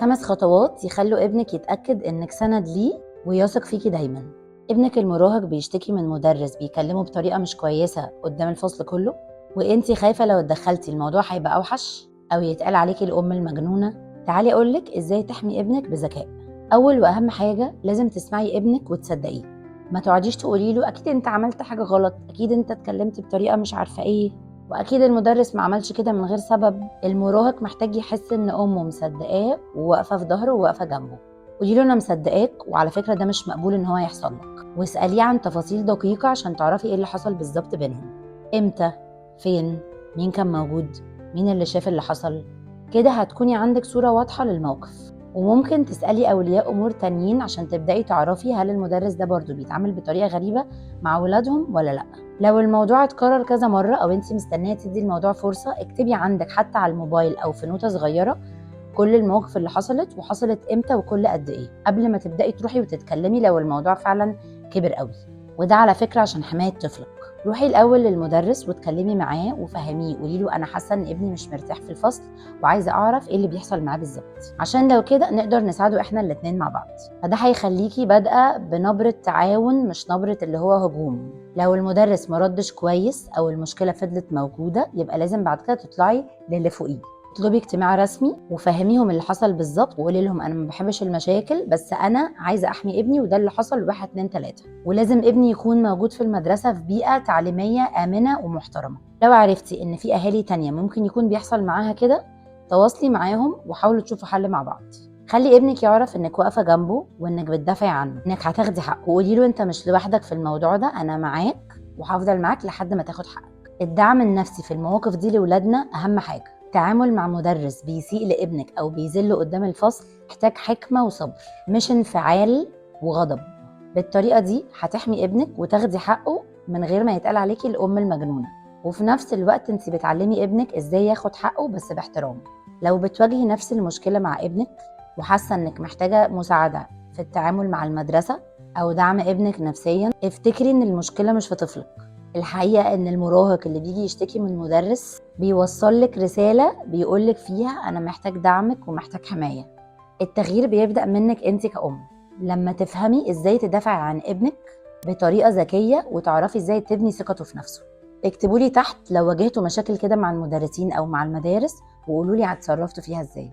5 خطوات يخلوا ابنك يتأكد إنك سند ليه ويثق فيكي دايما. ابنك المراهق بيشتكي من مدرس بيكلمه بطريقة مش كويسة قدام الفصل كله، وانتي خايفة لو اتدخلتي الموضوع هيبقى أوحش أو يتقال عليكي الأم المجنونة. تعالي أقولك إزاي تحمي ابنك بذكاء. أول وأهم حاجة لازم تسمعي ابنك وتصدقيه. ما تقعديش تقولي له أكيد أنت عملت حاجة غلط، أكيد أنت اتكلمت بطريقة مش عارفة إيه، واكيد المدرس ما عملش كده من غير سبب. المراهق محتاج يحس ان امه مصدقاه وواقفه في ظهره وواقفه جنبه. قولي له انا مصدقاك، وعلى فكره ده مش مقبول ان هو يحصل لك، واساليه عن تفاصيل دقيقه عشان تعرفي ايه اللي حصل بالظبط بينهم. امتى، فين، مين كان موجود، مين اللي شاف اللي حصل. كده هتكوني عندك صوره واضحه للموقف. وممكن تسالي اولياء امور تانيين عشان تبداي تعرفي هل المدرس ده برضو بيتعامل بطريقه غريبه مع ولادهم ولا لا. لو الموضوع اتكرر كذا مرة أو انتي مستنية تدي الموضوع فرصة، اكتبي عندك حتى على الموبايل أو في نوتة صغيرة كل المواقف اللي حصلت وحصلت امتى وكل قد ايه، قبل ما تبدأي تروحي وتتكلمي لو الموضوع فعلا كبر قوي. وده على فكرة عشان حماية طفلك. روحي الأول للمدرس واتكلمي معاه وفهميه، قولي له أنا حاسة إن ابني مش مرتاح في الفصل وعايزة أعرف إيه اللي بيحصل معاه بالظبط، عشان لو كده نقدر نساعده إحنا الاتنين مع بعض. فده هيخليكي بادئة بنبرة تعاون مش نبرة اللي هو هجوم. لو المدرس مردش كويس أو المشكلة فضلت موجودة، يبقى لازم بعد كده تطلعي للي فوقيه، اطلبي اجتماع رسمي وفهميهم اللي حصل بالظبط، وقولي لهم انا ما بحبش المشاكل بس انا عايزه احمي ابني وده اللي حصل 1 2 3. ولازم ابني يكون موجود في المدرسه في بيئه تعليميه امنه ومحترمه. لو عرفتي ان في اهالي تانية ممكن يكون بيحصل معاها كده، تواصلي معاهم وحاولوا تشوفوا حل مع بعض. خلي ابنك يعرف انك واقفه جنبه وانك بتدافعي عنه، انك هتاخدي حقه، وقولي له انت مش لوحدك في الموضوع ده، انا معاك وهفضل معاك لحد ما تاخد حقك. الدعم النفسي في المواقف دي لاولادنا اهم حاجه. التعامل مع مدرس بيسيء لابنك أو بيذله قدام الفصل محتاج حكمة وصبر، مش انفعال وغضب. بالطريقة دي هتحمي ابنك وتاخدي حقه من غير ما يتقال عليكي الأم المجنونة، وفي نفس الوقت انت بتعلمي ابنك ازاي ياخد حقه بس باحترام. لو بتواجهي نفس المشكلة مع ابنك وحاسة انك محتاجة مساعدة في التعامل مع المدرسة أو دعم ابنك نفسيا، افتكري ان المشكلة مش في طفلك. الحقيقة ان المراهق اللي بيجي يشتكي من مدرس بيوصل لك رسالة بيقولك فيها انا محتاج دعمك ومحتاج حماية. التغيير بيبدأ منك انت كأم، لما تفهمي ازاي تدافعي عن ابنك بطريقة ذكية وتعرفي ازاي تبني ثقته في نفسه. اكتبولي تحت لو واجهتوا مشاكل كده مع المدرسين او مع المدارس، وقولولي هتصرفتوا فيها ازاي.